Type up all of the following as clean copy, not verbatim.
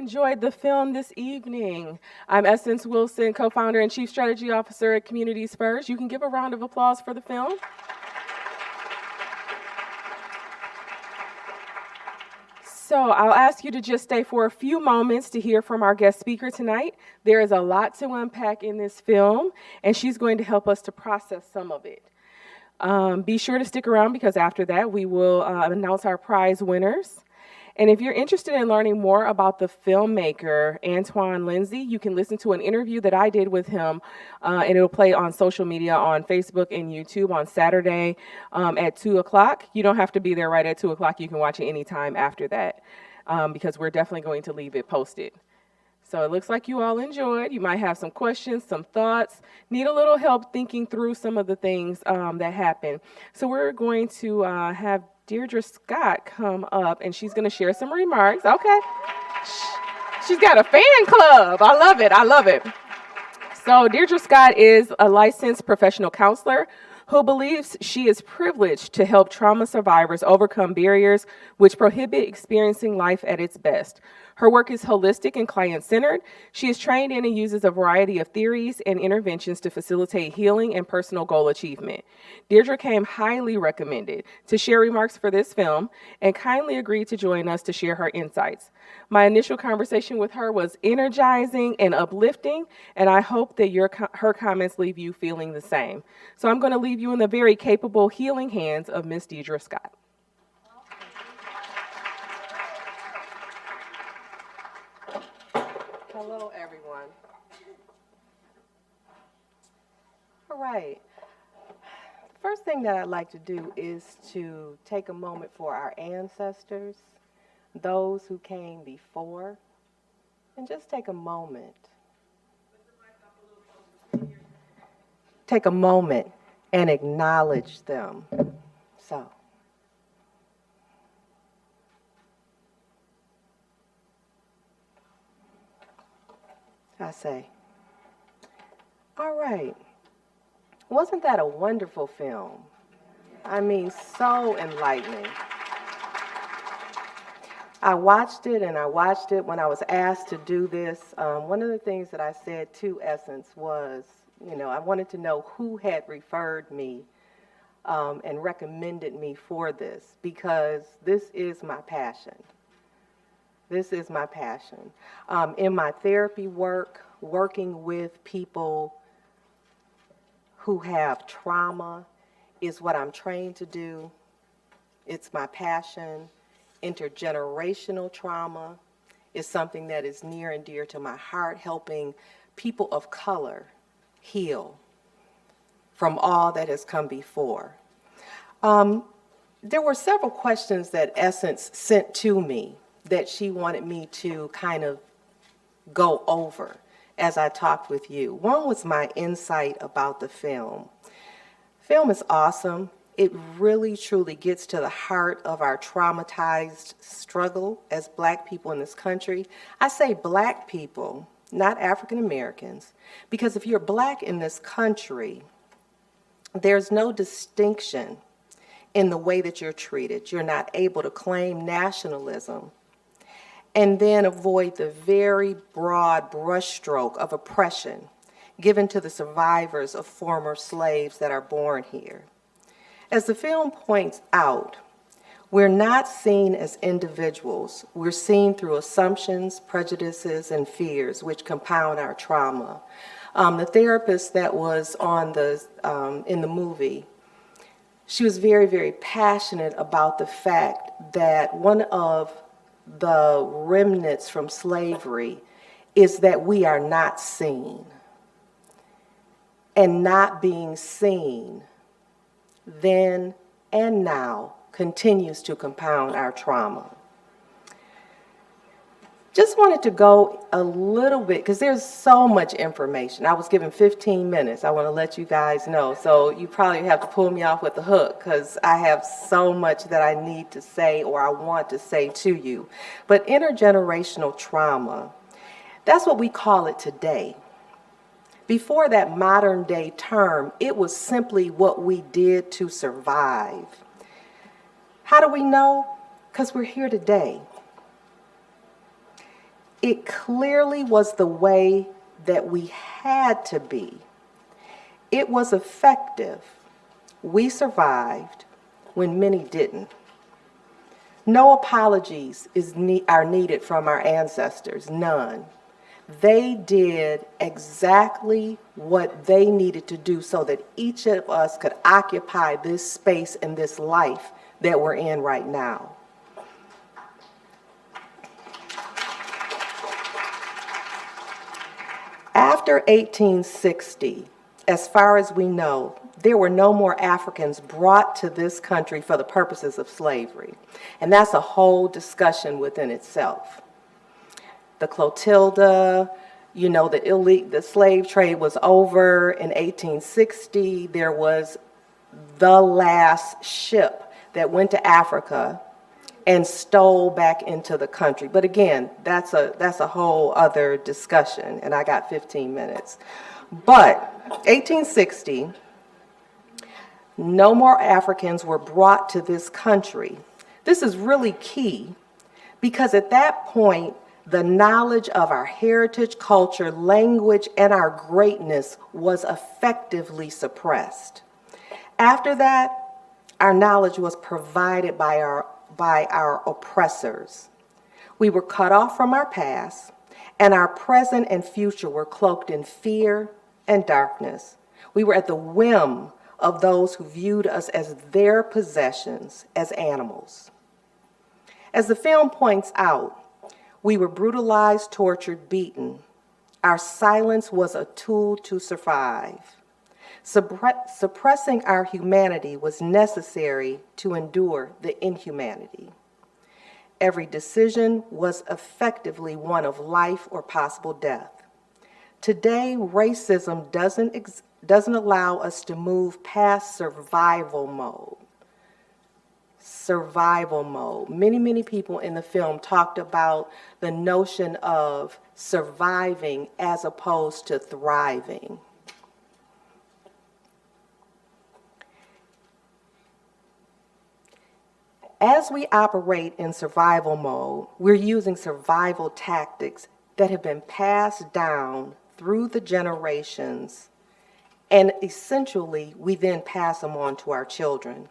enjoyed the film this evening. I'm Essence Wilson, co-founder and chief strategy officer at Communities First. You can give a round of applause for the film. So I'll ask you to just stay for a few moments to hear from our guest speaker tonight. There is a lot to unpack in this film, and she's going to help us to process some of it. Be sure to stick around because after that, we will announce our prize winners. And if you're interested in learning more about the filmmaker, Antoine Lindsay, you can listen to an interview that I did with him, and it'll play on social media on Facebook and YouTube on Saturday at 2 o'clock. You don't have to be there right at 2 o'clock. You can watch it anytime after that because we're definitely going to leave it posted. So it looks like you all enjoyed. You might have some questions, some thoughts, need a little help thinking through some of the things that happened. So we're going to have Deidre Scott come up, and she's going to share some remarks. Okay. She's got a fan club. I love it. I love it. So Deidre Scott is a licensed professional counselor who believes she is privileged to help trauma survivors overcome barriers which prohibit experiencing life at its best. Her work is holistic and client-centered. She is trained in and uses a variety of theories and interventions to facilitate healing and personal goal achievement. Deidre came highly recommended to share remarks for this film and kindly agreed to join us to share her insights. My initial conversation with her was energizing and uplifting, and I hope that her comments leave you feeling the same. So I'm going to leave you in the very capable, healing hands of Miss Deidre Scott. Hello, everyone. All right. The first thing that I'd like to do is to take a moment for our ancestors, those who came before, and just take a moment. Take a moment and acknowledge them. So. I say, all right, wasn't that a wonderful film? I mean, so enlightening. I watched it when I was asked to do this. One of the things that I said to Essence was, I wanted to know who had referred me and recommended me for this, because this is my passion. This is my passion. In my therapy work, working with people who have trauma is what I'm trained to do. It's my passion. Intergenerational trauma is something that is near and dear to my heart, helping people of color heal from all that has come before. There were several questions that Essence sent to me that she wanted me to kind of go over as I talked with you. One was my insight about the film. Film is awesome. It really, truly gets to the heart of our traumatized struggle as Black people in this country. I say Black people, not African Americans, because if you're Black in this country, there's no distinction in the way that you're treated. You're not able to claim nationalism and then avoid the very broad brushstroke of oppression given to the survivors of former slaves that are born here. As the film points out, we're not seen as individuals. We're seen through assumptions, prejudices, and fears, which compound our trauma. The therapist that was on in the movie, she was very, very passionate about the fact that one of the remnants from slavery is that we are not seen. And not being seen then and now continues to compound our trauma. Just wanted to go a little bit, because there's so much information. I was given 15 minutes. I want to let you guys know. So you probably have to pull me off with the hook, because I have so much that I need to say or I want to say to you. But intergenerational trauma, that's what we call it today. Before that modern day term, it was simply what we did to survive. How do we know? Because we're here today. It clearly was the way that we had to be. It was effective. We survived when many didn't. No apologies are needed from our ancestors, none. They did exactly what they needed to do so that each of us could occupy this space and this life that we're in right now. After 1860, as far as we know, there were no more Africans brought to this country for the purposes of slavery. And that's a whole discussion within itself. The Clotilda, the slave trade was over in 1860. There was the last ship that went to Africa and stole back into the country. But again, that's a whole other discussion, and I got 15 minutes. But 1860, no more Africans were brought to this country. This is really key because at that point, the knowledge of our heritage, culture, language, and our greatness was effectively suppressed. After that, our knowledge was provided by our oppressors. We were cut off from our past, and our present and future were cloaked in fear and darkness. We were at the whim of those who viewed us as their possessions, as animals. As the film points out, we were brutalized, tortured, beaten. Our silence was a tool to survive. Suppressing our humanity was necessary to endure the inhumanity. Every decision was effectively one of life or possible death. Today, racism doesn't allow us to move past survival mode. Survival mode. Many people in the film talked about the notion of surviving as opposed to thriving. As we operate in survival mode, we're using survival tactics that have been passed down through the generations, and essentially we then pass them on to our children,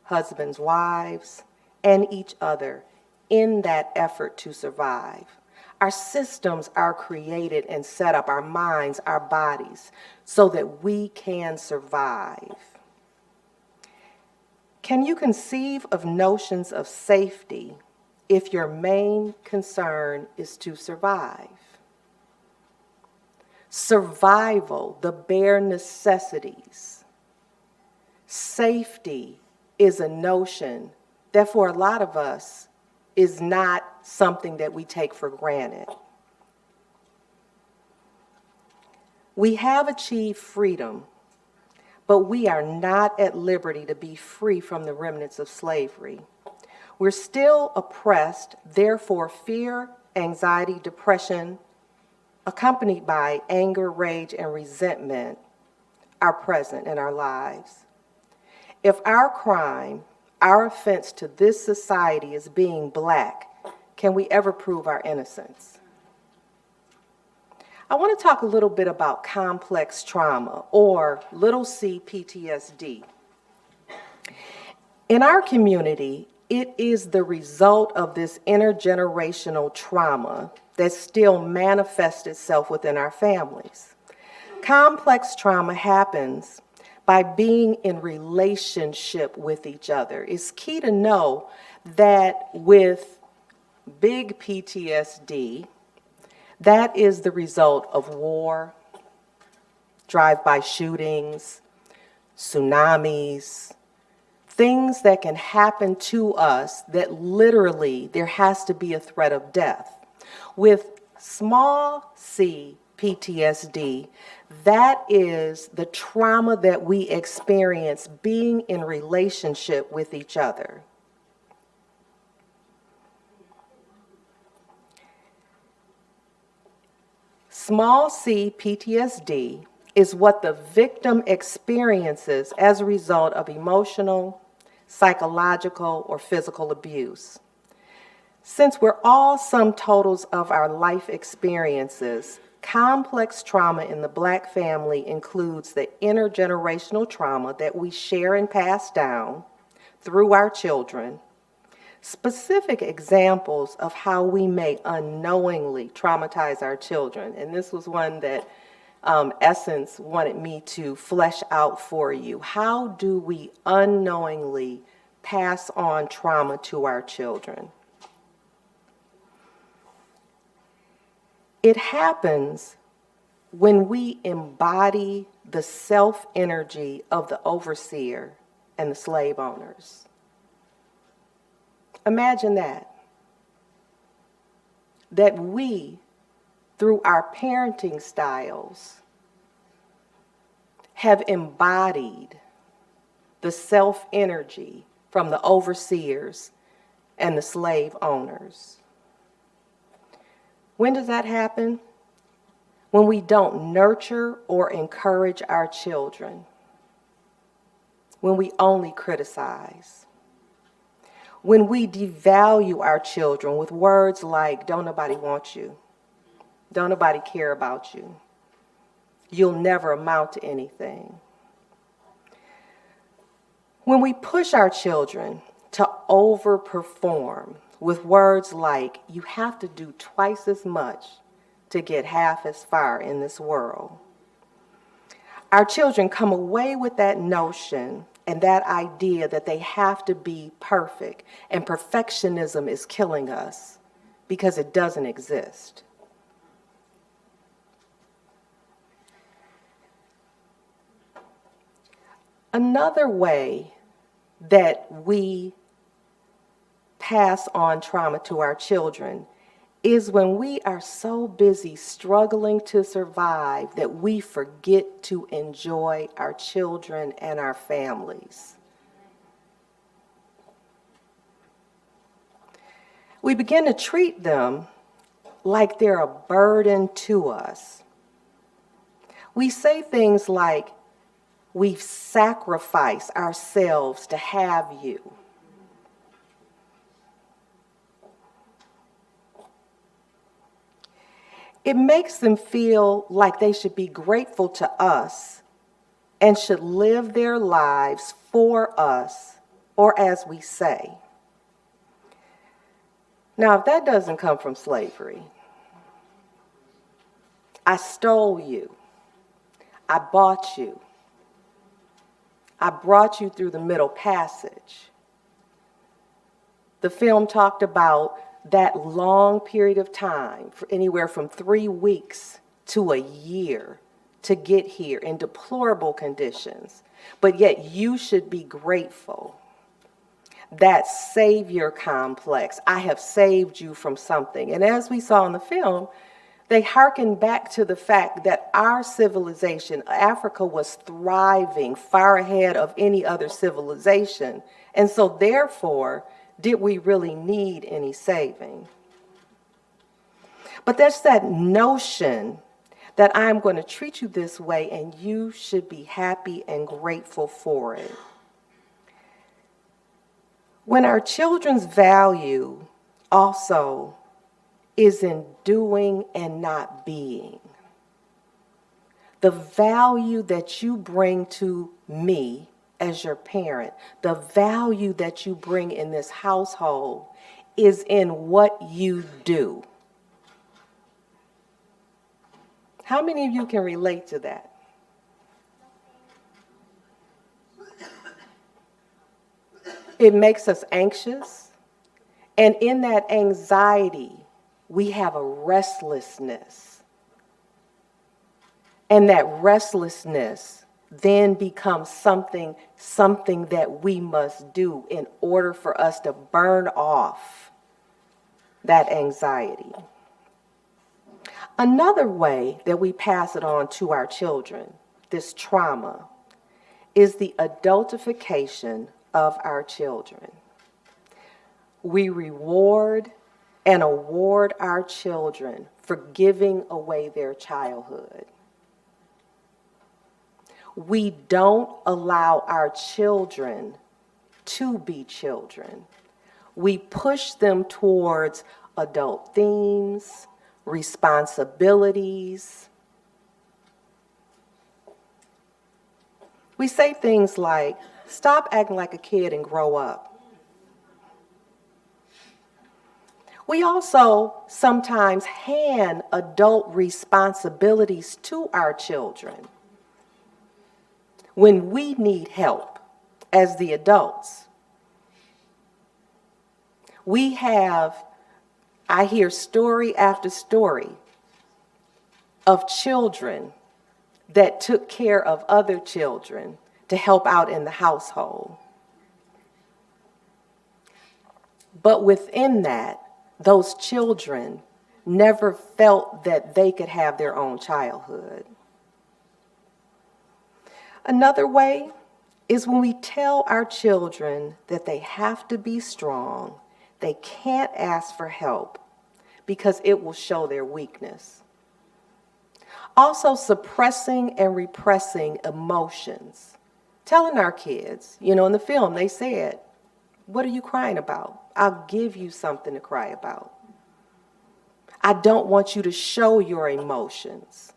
husbands, wives, and each other in that effort to survive. Our systems are created and set up, our minds, our bodies, so that we can survive. Can you conceive of notions of safety if your main concern is to survive? Survival, the bare necessities. Safety is a notion that for a lot of us is not something that we take for granted. We have achieved freedom, but we are not at liberty to be free from the remnants of slavery. We're still oppressed, therefore fear, anxiety, depression, accompanied by anger, rage, and resentment, are present in our lives. If our crime, our offense to this society is being Black, can we ever prove our innocence? I want to talk a little bit about complex trauma, or little c PTSD. In our community, it is the result of this intergenerational trauma that still manifests itself within our families. Complex trauma happens by being in relationship with each other. It's key to know that with big PTSD, that is the result of war, drive-by shootings, tsunamis, things that can happen to us that literally there has to be a threat of death. With small c PTSD, that is the trauma that we experience being in relationship with each other. Small c PTSD is what the victim experiences as a result of emotional, psychological, or physical abuse. Since we're all sum totals of our life experiences, complex trauma in the Black family includes the intergenerational trauma that we share and pass down through our children, specific examples of how we may unknowingly traumatize our children. And this was one that Essence wanted me to flesh out for you. How do we unknowingly pass on trauma to our children? It happens when we embody the self-energy of the overseer and the slave owners. Imagine that we, through our parenting styles, have embodied the self-energy from the overseers and the slave owners. When does that happen? When we don't nurture or encourage our children. When we only criticize. When we devalue our children with words like, don't nobody want you. Don't nobody care about you. You'll never amount to anything. When we push our children to overperform with words like, you have to do twice as much to get half as far in this world. Our children come away with that notion and that idea that they have to be perfect, and perfectionism is killing us because it doesn't exist. Another way that we pass on trauma to our children is when we are so busy struggling to survive that we forget to enjoy our children and our families. We begin to treat them like they're a burden to us. We say things like, we've sacrificed ourselves to have you. It makes them feel like they should be grateful to us and should live their lives for us, or as we say. Now, if that doesn't come from slavery, I stole you, I bought you, I brought you through the Middle Passage. The film talked about that long period of time, for anywhere from 3 weeks to a year, to get here in deplorable conditions. But yet you should be grateful. That savior complex, I have saved you from something. And as we saw in the film, they hearken back to the fact that our civilization, Africa, was thriving far ahead of any other civilization. And so therefore, did we really need any saving? But there's that notion that I'm going to treat you this way and you should be happy and grateful for it. When our children's value also is in doing and not being, the value that you bring to me as your parent, the value that you bring in this household is in what you do. How many of you can relate to that? It makes us anxious, and in that anxiety, we have a restlessness. And that restlessness then becomes something that we must do in order for us to burn off that anxiety. Another way that we pass it on to our children, this trauma, is the adultification of our children. We reward and award our children for giving away their childhood. We don't allow our children to be children. we push them towards adult themes, responsibilities. We say things like, stop acting like a kid and grow up. We also sometimes hand adult responsibilities to our children when we need help as the adults. I hear story after story of children that took care of other children to help out in the household. But within that, those children never felt that they could have their own childhood. Another way is when we tell our children that they have to be strong, they can't ask for help because it will show their weakness. Also, suppressing and repressing emotions. Telling our kids, in the film, they said, "What are you crying about? I'll give you something to cry about. I don't want you to show your emotions.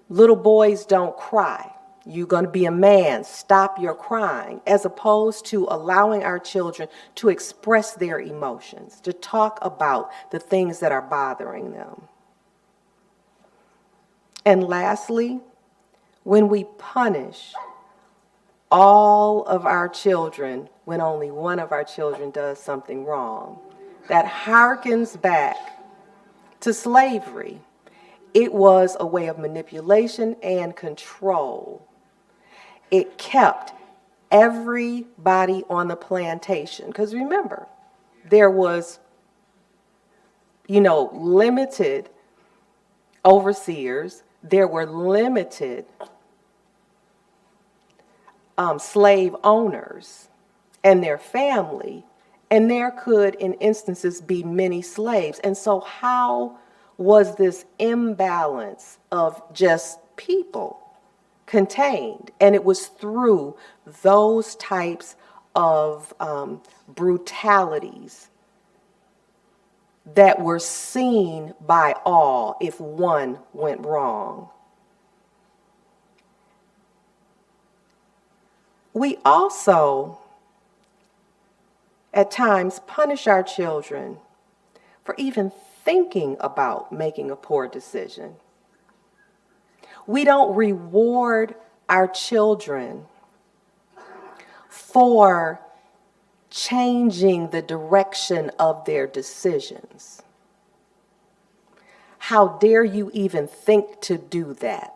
Little boys don't cry. You're going to be a man. Stop your crying," as opposed to allowing our children to express their emotions, to talk about the things that are bothering them. And lastly, when we punish all of our children when only one of our children does something wrong, that harkens back to slavery. It was a way of manipulation and control. It kept everybody on the plantation, because remember, there was, limited overseers, there were limited slave owners and their family, and there could, in instances, be many slaves. And so how was this imbalance of just people contained? And it was through those types of brutalities that were seen by all if one went wrong. We also, at times, punish our children for even thinking about making a poor decision. We don't reward our children for changing the direction of their decisions. How dare you even think to do that?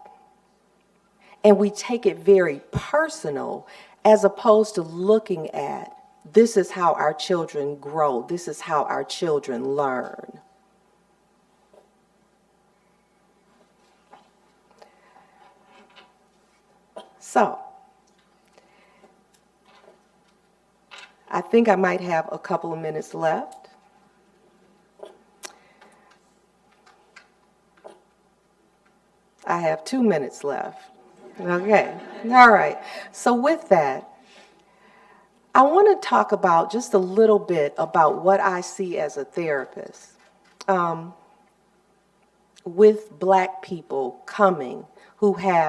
And we take it very personal, as opposed to looking at, this is how our children grow, this is how our children learn. So, I think I might have a couple of minutes left. I have 2 minutes left. Okay, all right. So with that, I want to talk about just a little bit about what I see as a therapist with Black people coming who have